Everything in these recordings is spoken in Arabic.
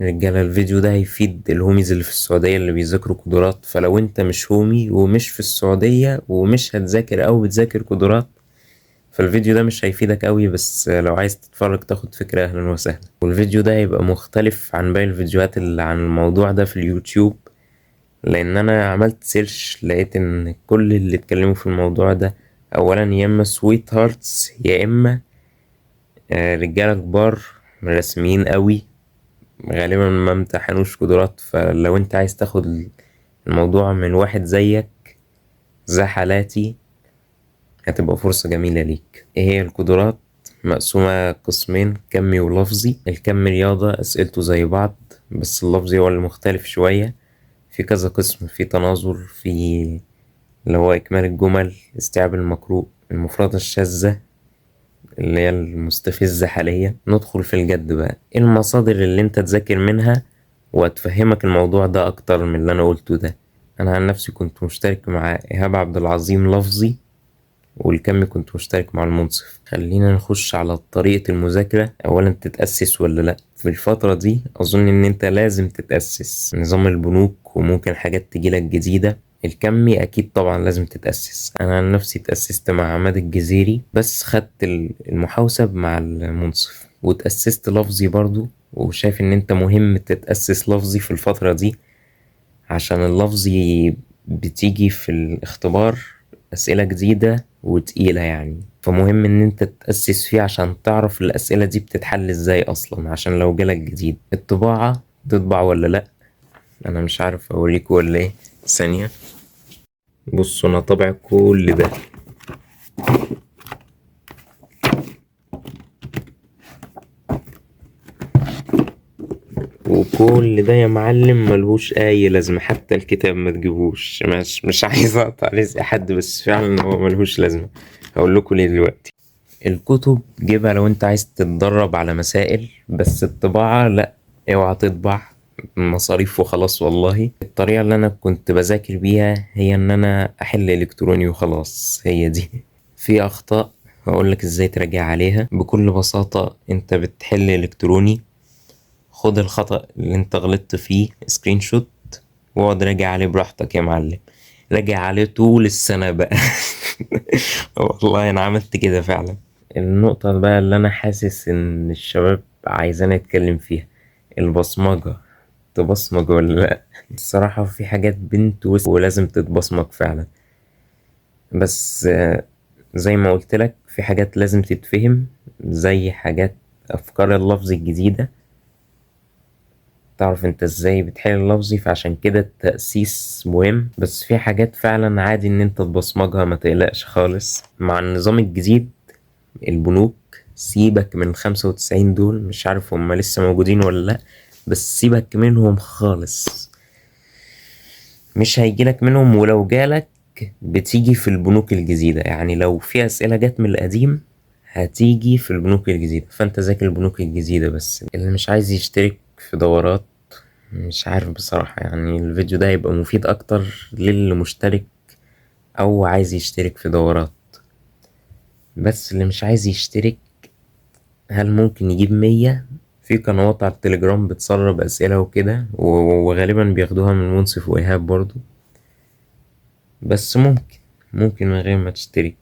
رجالة، الفيديو ده هيفيد الهوميز اللي في السعودية اللي بيذاكروا قدرات. فلو انت مش هومي ومش في السعودية ومش هتذاكر او بتذاكر قدرات، فالفيديو ده مش هيفيدك قوي. بس لو عايز تتفرج تاخد فكرة، اهلا وسهلا. والفيديو ده هيبقى مختلف عن باقي الفيديوهات اللي عن الموضوع ده في اليوتيوب، لان انا عملت سيرش لقيت ان كل اللي اتكلموا في الموضوع ده اولا يا اما سويت هارتس يا اما رجالة كبار رسميين قوي، غالبا ما امتحنوش قدرات. فلو انت عايز تاخد الموضوع من واحد زيك زي حالاتي، هتبقى فرصة جميلة ليك. ايه هي القدرات؟ مقسومة قسمين، كمي ولفظي. الكم رياضة أسئلته زي بعض، بس اللفظي هو اللي مختلف شوية. في كذا قسم، في تناظر، في اللي هو إكمال الجمل، استيعاب المقروء، المفردة الشاذة اللي هي المستفزة حاليا. ندخل في الجد بقى، ايه المصادر اللي انت تذاكر منها وهتفهمك الموضوع ده اكتر من اللي انا قلته ده. انا عن نفسي كنت مشترك مع ايهاب عبد العظيم لفظي، والكم كنت مشترك مع المنصف. خلينا نخش على طريقة المذاكرة. اولا، تتأسس ولا لا؟ في الفترة دي اظن ان انت لازم تتأسس. نظام البنوك وممكن حاجات تجيلك جديدة. الكمي اكيد طبعا لازم تتأسس. انا عن نفسي تأسست مع عماد الجزيري، بس خدت المحوسب مع المنصف، وتأسست لفظي برضو. وشايف ان انت مهم تتأسس لفظي في الفترة دي، عشان اللفظي بتيجي في الاختبار أسئلة جديدة وتقيلة يعني. فمهم ان انت تتأسس فيه عشان تعرف الأسئلة دي بتتحل ازاي اصلا، عشان لو جالك جديد. الطباعة تطبع ولا لأ؟ انا مش عارف اوريكوا ولا ايه. ثانية، بصوا انا طابع كل ده. وكل ده يا معلم ملهوش اي لازمة، حتى الكتاب ما تجيبوش. مش عايز اقطع رزق حد، بس فعلا هو ملهوش لازمة. هقول لكم ليه دلوقتي. الكتب جيبها لو انت عايز تتدرب على مسائل، بس الطباعة لا، اوعى تطبع مصاريف وخلاص. والله الطريقة اللي انا كنت بذاكر بيها هي ان انا احل الكتروني وخلاص، هي دي. في اخطاء هقولك ازاي تراجع عليها بكل بساطة. انت بتحل الكتروني، خد الخطأ اللي انت غلطت فيه سكرين شوت، واقعد راجع عليه براحتك يا معلم. راجع عليه طول السنة بقى. والله انا عملت كده فعلا. النقطة بقى اللي انا حاسس ان الشباب عايزاني اتكلم فيها، البصمجة. تبصمج ولا لا؟ الصراحة في حاجات بنت ولازم تتبصمج فعلا. بس زي ما قلت لك في حاجات لازم تتفهم، زي حاجات افكار اللفظ الجديدة. تعرف انت ازاي بتحل اللفظي، فعشان كده التأسيس مهم. بس في حاجات فعلا عادي ان انت تبصمجها، ما تقلقش خالص. مع النظام الجديد البنوك، سيبك من 95 دول، مش عارف هم لسه موجودين ولا لأ، بس سيبك منهم خالص. مش هيجيلك منهم، ولو جالك بتيجي في البنوك الجديدة. يعني لو في أسئلة جت من القديم هتيجي في البنوك الجديدة، فانت ذاكر البنوك الجديدة. بس اللي مش عايز يشترك في دورات، مش عارف بصراحة. يعني الفيديو ده هيبقى مفيد أكتر للي مشترك أو عايز يشترك في دورات. بس اللي مش عايز يشترك، هل ممكن يجيب 100 في قنوات على التليجرام بتسرب أسئلة وكده، وغالبا بياخدوها من منصف وإيهاب برضو. بس ممكن من غير ما تشترك.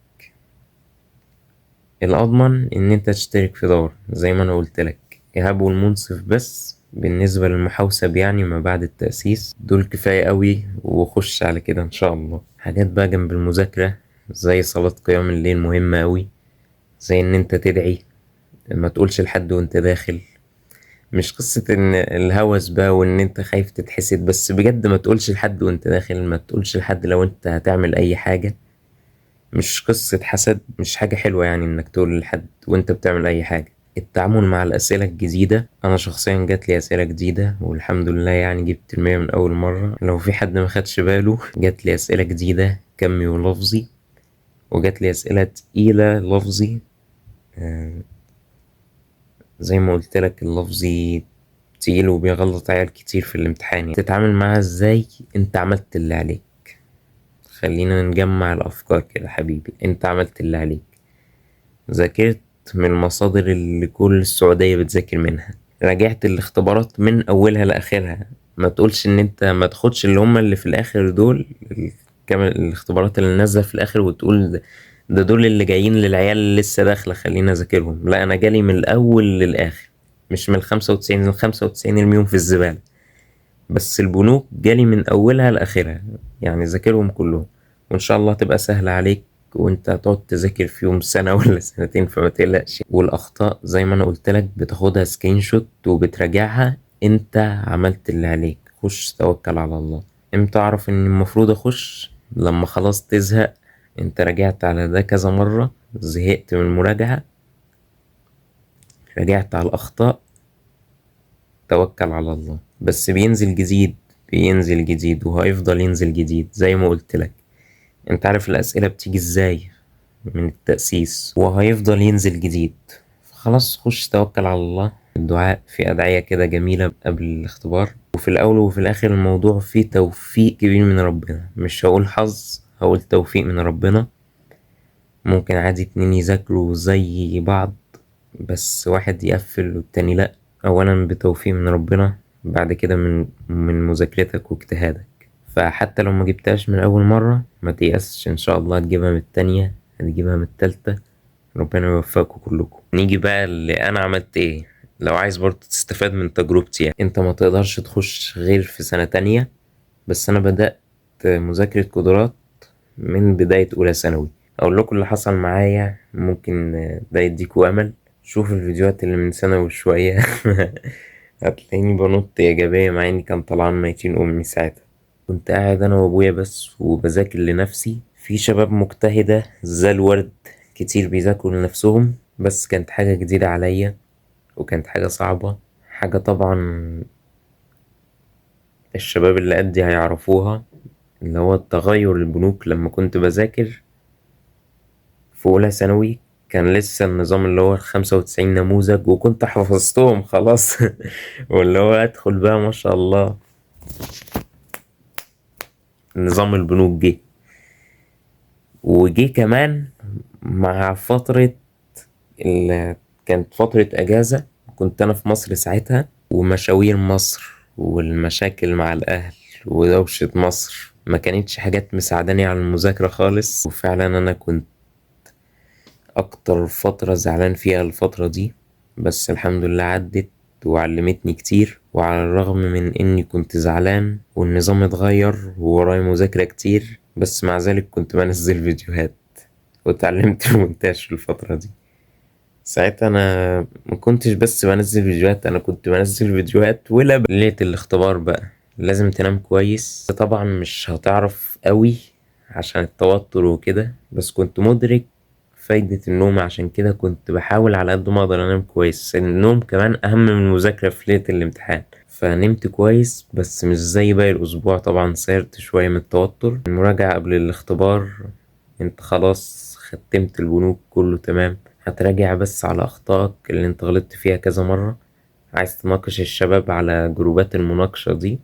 الأضمن إن أنت تشترك في دورة زي ما أنا قلتلك. إيهاب والمنصف بس بالنسبة للمحوسب، يعني ما بعد التأسيس دول كفاية قوي، وخش على كده إن شاء الله. حاجات بقى جنب المذاكرة زي صلاة قيام الليل مهمة قوي. زي إن أنت تدعي، ما تقولش لحد وأنت داخل. مش قصة ان الهوس بقى وان انت خايف تتحسد، بس بجد ما تقولش لحد وانت داخل، ما تقولش لحد لو انت هتعمل اي حاجة. مش قصة حسد، مش حاجة حلوة يعني انك تقول لحد وانت بتعمل اي حاجة. التعامل مع الاسئلة الجديدة، انا شخصيا جات لي اسئلة جديدة والحمد لله، يعني جبت المية من اول مرة. لو في حد ما خدش باله، جات لي اسئلة جديدة كمي ولفظي، وجات لي اسئلة تقيلة لفظي. آه، زي ما قلت لك اللفظي تقيل وبيغلط عيال كتير في الامتحان. يعني تتعامل معاها ازاي؟ انت عملت اللي عليك. خلينا نجمع الافكار كده حبيبي. انت عملت اللي عليك، ذاكرت من المصادر اللي كل السعودية بتذاكر منها. راجعت الاختبارات من اولها لاخرها. ما تقولش ان انت ما تاخدش اللي هما اللي في الاخر دول كمان الاختبارات اللي نازله في الاخر وتقول ده دول اللي جايين للعيال اللي لسه داخله خلينا اذاكرهم. لا، انا جالي من الاول للاخر، مش من ال95. ال95 ارميهم في الزباله، بس البنوك جالي من اولها لاخرها، يعني ذاكرهم كلهم وان شاء الله تبقى سهله عليك. وانت هتقعد تذاكر فيهم سنه ولا سنتين، فما تقلقش. والاخطاء زي ما انا قلت لك بتاخدها سكرين شوت وبتراجعها. انت عملت اللي عليك، خش توكل على الله. امتى اعرف ان المفروض اخش؟ لما خلاص تزهق. انت راجعت على ده كذا مره، زهقت من المراجعه، راجعت على الاخطاء، توكل على الله. بس بينزل جديد، بينزل جديد وهيفضل ينزل جديد زي ما قلت لك. انت عارف الاسئلة بتيجي ازاي من التأسيس، وهيفضل ينزل جديد. خلاص خش توكل على الله. الدعاء في أدعية كده جميلة قبل الاختبار، وفي الأول وفي الآخر الموضوع فيه توفيق كبير من ربنا. مش هقول حظ، هقول توفيق من ربنا. ممكن عادي اتنين يذاكروا زي بعض، بس واحد يقفل والتاني لأ. أولا بتوفيق من ربنا، بعد كده من مذاكرتك واجتهادك. فحتى لو ما جبتهاش من أول مرة ما تيأسش، إن شاء الله هتجيبها من التانية، هتجيبها من التالتة. ربنا يوفقكم كلكم. نيجي بقى اللي أنا عملت إيه. لو عايز برضه تستفاد من تجربتي، يعني أنت ما تقدرش تخش غير في سنة تانية، بس أنا بدأت مذاكرة قدرات من بداية أولى ثانوي. أقول لكم اللي حصل معايا، ممكن ده يديكوا أمل. شوف الفيديوهات اللي من سنة وشوية هتلاقيني بنط إيجابية مع إني كان طلعان ميتين أمي ساعتها. كنت قاعد أنا وأبويا بس وبذاكر لنفسي. في شباب مجتهدة زي الورد كتير بيذاكروا لنفسهم، بس كانت حاجة جديدة عليا وكانت حاجة صعبة. حاجة طبعا الشباب اللي قدي هيعرفوها، اللي هو التغير البنوك. لما كنت بذاكر في أولى ثانوي كان لسه النظام اللي هو ال95 نموذج، وكنت حفظتهم خلاص واللي هو أدخل بقى ما شاء الله نظام البنوك جه. وجه كمان مع فترة اللي كانت فترة أجازة. كنت أنا في مصر ساعتها، ومشاوير مصر والمشاكل مع الأهل ودوشة مصر ما كانتش حاجات مساعداني على المذاكرة خالص. وفعلا أنا كنت أكتر فترة زعلان فيها الفترة دي، بس الحمد لله عدت وعلمتني كتير. وعلى الرغم من إني كنت زعلان والنظام اتغير وورايا مذاكرة كتير، بس مع ذلك كنت بنزل فيديوهات واتعلمت المونتاج في الفترة دي. ساعتها أنا مكنتش بس بنزل فيديوهات، أنا كنت بنزل فيديوهات ليلة الاختبار بقى لازم تنام كويس. طبعا مش هتعرف قوي عشان التوتر وكده، بس كنت مدرك فايدة النوم. عشان كده كنت بحاول على قد ما اقدر انام كويس. النوم كمان اهم من المذاكرة في ليلة الامتحان. فنمت كويس بس مش زي باقي الاسبوع. طبعا سهرت شوية من التوتر. المراجعة قبل الاختبار، انت خلاص ختمت البنوك كله تمام. هتراجع بس على اخطائك اللي انت غلطت فيها كذا مرة. عايز تناقش الشباب على جروبات المناقشة دي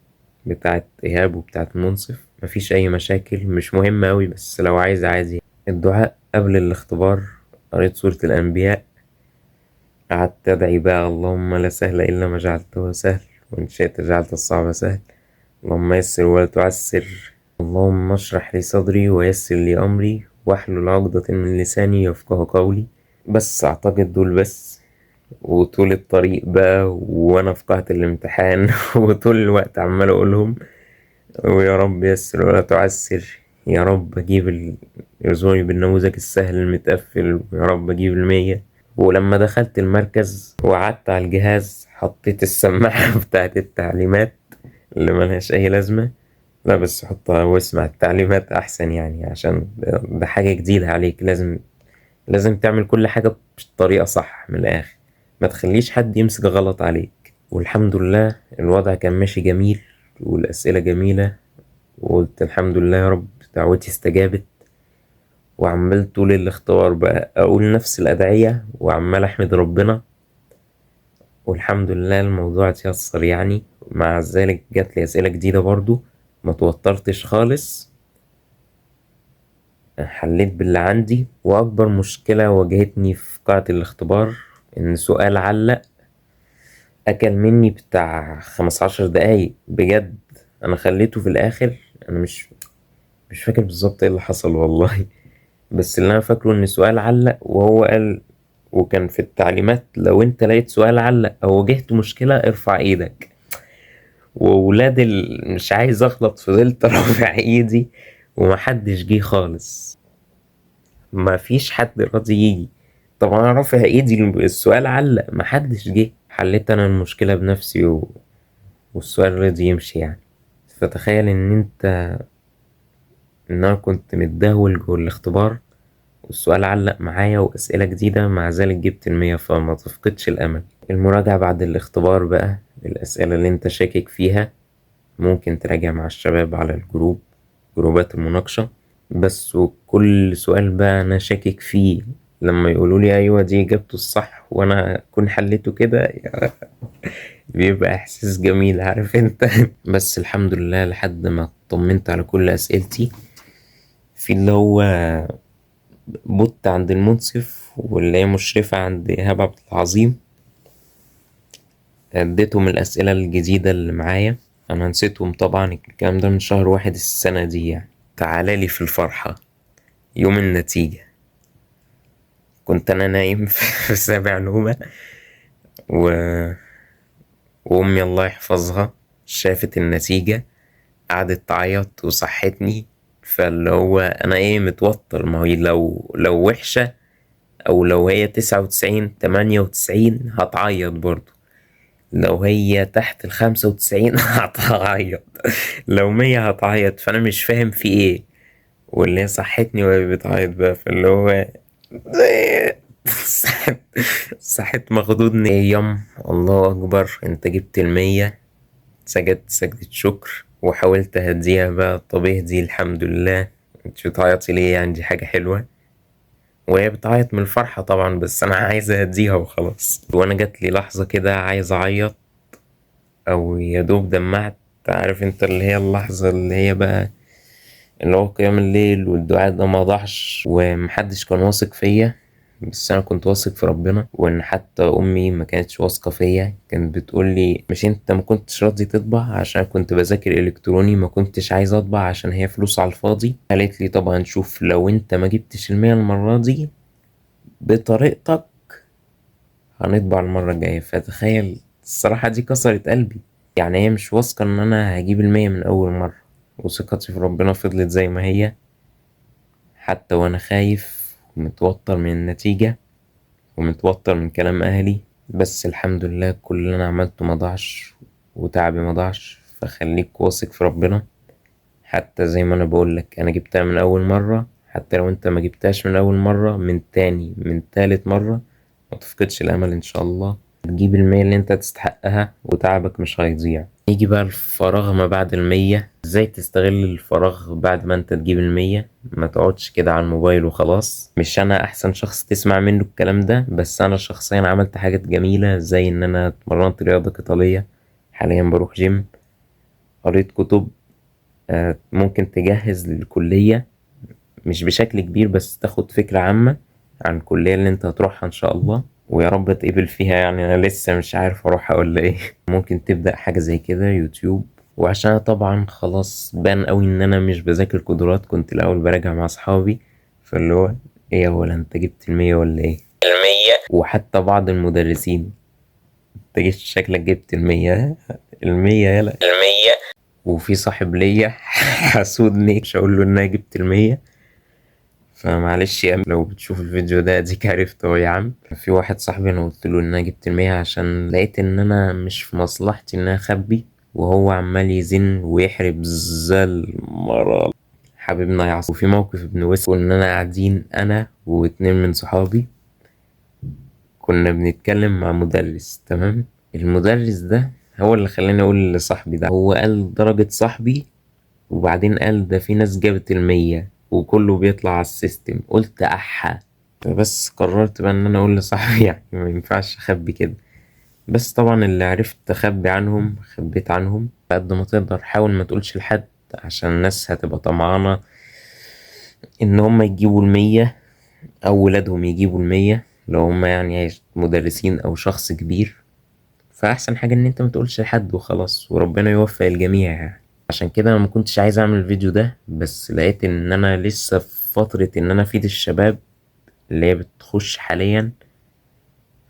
بتاعت إيهاب وبتاعت منصف، مفيش أي مشاكل، مش مهم أوي، بس لو عايز عادي. الدعاء قبل الاختبار، قريت سورة الأنبياء، قعدت أدعي بقى اللهم لا سهل إلا ما جعلته سهل وإن شئت جعلت الصعب سهل. اللهم يسر ولا تعسر. اللهم اشرح لي صدري ويسر لي أمري واحلل عقدة من لساني يفقه قولي. بس أعتقد دول بس. وطول الطريق بقى وانا في قاعة الامتحان وطول الوقت عمال اقولهم، ويا رب يسر ولا تعسر، يا رب اجيب يرزقني بالنموذج السهل المتقفل، يا رب اجيب 100. ولما دخلت المركز وقعدت على الجهاز حطيت السماعة بتاعت التعليمات اللي ملهاش اي لازمة. لا بس حطها واسمع التعليمات احسن، يعني عشان ده حاجة جديدة عليك. لازم تعمل كل حاجة بطريقة صح من الآخر، ما تخليش حد يمسك غلط عليك. والحمد لله الوضع كان ماشي جميل والأسئلة جميلة. وقلت الحمد لله يا رب دعوتي استجابت. وعمال طول الاختبار بقى أقول نفس الأدعية وعمال أحمد ربنا. والحمد لله الموضوع اتيسر يعني. مع ذلك جات لي أسئلة جديدة برضو، ما توترتش خالص، حليت باللي عندي. وأكبر مشكلة واجهتني في قاعة الاختبار إن سؤال علق اكل مني بتاع 15 دقايق بجد. انا خليته في الاخر. انا مش فاكر بالظبط ايه اللي حصل والله. بس اللي انا فاكره ان السؤال علق وهو قال، وكان في التعليمات لو انت لقيت سؤال علق او واجهت مشكلة ارفع ايدك. وولاد مش عايز اغلط فضلت رافع ايدي ومحدش جه خالص. مفيش حد راضي يجي. طبعا انا رافع ايدي، السؤال علق محدش جه. حليت انا المشكلة بنفسي والسؤال رضي يمشي يعني. فتخيل ان انا كنت متدهول جوه الاختبار والسؤال علق معايا واسئلة جديدة، مع ذلك جبت 100. فما تفقدش الامل. المراجعة بعد الاختبار بقى، الاسئلة اللي انت شاكك فيها ممكن تراجع مع الشباب على جروبات المناقشة. بس وكل سؤال بقى أنا شاكك فيه لما يقولوا لي أيوة دي إجابته الصح وأنا أكون حليته كده بيبقى إحساس جميل، عارف أنت. بس الحمد لله لحد ما طمنت على كل أسئلتي، في اللي هو بوت عند المنصف واللي هي مشرفة عند إيهاب عبد العظيم، اديتهم الأسئلة الجديدة اللي معايا. أنا نسيتهم طبعا، الكلام ده من شهر 1 السنة دي يعني. تعالالي في الفرحة يوم النتيجة. كنت أنا نايم في سابع نومة و... وأمي الله يحفظها شافت النتيجة، قعدت تعيط وصحتني. فاللي هو أنا متوتر، ما هي لو وحشة أو لو هي 99 98 هتعيط برضه، لو هي تحت 95 هتعيط، لو 100 هتعيط. فأنا مش فاهم في ايه. واللي هي صحتني وهي بتعيط بقى، فاللي هو صحت صحت مخضوضني. ايه يم الله اكبر انت جبت 100. سجدت سجدة شكر وحاولت اهديها بقى، طب اهدي الحمد لله، انت بتعيطي ليه يعني؟ دي حاجة حلوة. وهي بتعيط من الفرحة طبعا، بس انا عايز اهديها وخلاص. وانا جات لي لحظة كده عايز اعيط او يا دوب دمعت. عارف انت اللي هي اللحظة اللي هي بقى اللي هو قيام الليل والدعاء ده ما ضاعش ومحدش كان واثق فيا، بس انا كنت واثق في ربنا. وان حتى امي ما كانتش واثقه فيا، كانت بتقول لي مش انت ما كنتش راضي تطبع عشان كنت بذاكر الكتروني، ما كنتش عايز اطبع عشان هي فلوس على الفاضي. قالت لي طبعا شوف لو انت ما جبتش 100 المره دي بطريقتك هنطبع المره الجايه. فتخيل الصراحه دي كسرت قلبي. يعني هي مش واثقه ان انا هجيب 100 من اول مره، وثقتي في ربنا فضلت زي ما هي حتى وانا خايف ومتوتر من النتيجة ومتوتر من كلام اهلي. بس الحمد لله كل اللي انا عملته ما ضاعش وتعبي ما ضاعش. فخليك واثق في ربنا. حتى زي ما انا بقولك انا جبتها من اول مرة، حتى لو انت ما جبتهاش من اول مرة، من تاني من تالت مرة ما تفقدش الامل. ان شاء الله تجيب 100 اللي انت تستحقها وتعبك مش هيضيع. يجي بقى الفراغ ما بعد 100. ازاي تستغل الفراغ بعد ما انت تجيب 100؟ ما تقعدش كده على الموبايل وخلاص. مش انا احسن شخص تسمع منه الكلام ده، بس انا شخصيا عملت حاجات جميلة زي ان انا اتمرنت رياضة قتالية، حاليا بروح جيم، قريت كتب ممكن تجهز للكلية، مش بشكل كبير بس تاخد فكرة عامة عن الكلية اللي انت هتروحها ان شاء الله. ويا رب تقبل فيها يعني، انا لسه مش عارف اروحها ولا ايه. ممكن تبدأ حاجة زي كده يوتيوب. وعشان أنا طبعا خلاص بان قوي ان انا مش بذاكر قدرات، كنت الاول براجع مع اصحابي. فاللي هو ايه ولا انت جبت 100 ولا ايه؟ 100. وحتى بعض المدرسين انت جبت شكلك جبت 100. 100 يلا 100. وفي صاحب ليا حسودني مش اقول له ان انا جبت 100. فمعلش يا لو بتشوف الفيديو ده اديك عرفت اهو يا عم. في واحد صاحبي انا قلت له ان انا جبت 100 عشان لقيت ان انا مش في مصلحتي ان انا اخبي، وهو عمال يزن ويحرب زي المرض. حبيبنا يعصب. وفي موقف ابن وسط ان انا قاعدين انا واتنين من صحابي كنا بنتكلم مع مدرس، تمام. المدرس ده هو اللي خلاني اقول لصاحبي ده، هو قال درجة صاحبي وبعدين قال ده في ناس جابت 100 وكله بيطلع على السيستم. قلت احا. بس قررت بقى ان انا اقول لصاحبي يعني ما ينفعش اخبي كده. بس طبعا اللي عرفت اخبي عنهم خبيت عنهم. قد ما تقدر حاول ما تقولش لحد عشان الناس هتبقى طمعانة ان هم يجيبوا 100 او ولادهم يجيبوا 100 لو هم يعني مدرسين او شخص كبير. فأحسن حاجة إن أنت متقولش لحد وخلاص، وربنا يوفق الجميع يعني. عشان كده أنا مكنتش عايز أعمل الفيديو ده، بس لقيت إن أنا لسه في فترة إن أنا أفيد الشباب اللي هي بتخش حاليا،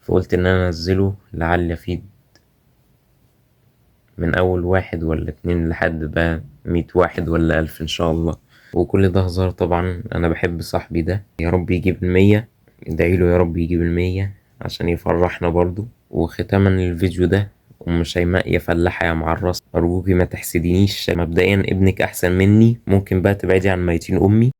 فقلت إن أنا أنزله لعل أفيد من أول واحد ولا اتنين لحد بقى 100 واحد ولا 1000 إن شاء الله. وكل ده هزار طبعا، أنا بحب صاحبي ده، يا رب يجيب 100. ادعيله يا رب يجيب 100 عشان يفرحنا برضو. وختاما للفيديو ده، أم شيماء يا فلاحة يا معرس، أرجوكي ما تحسدينيش. مبدئيا ابنك أحسن مني، ممكن بقى تبعدي عن ميتين أمي.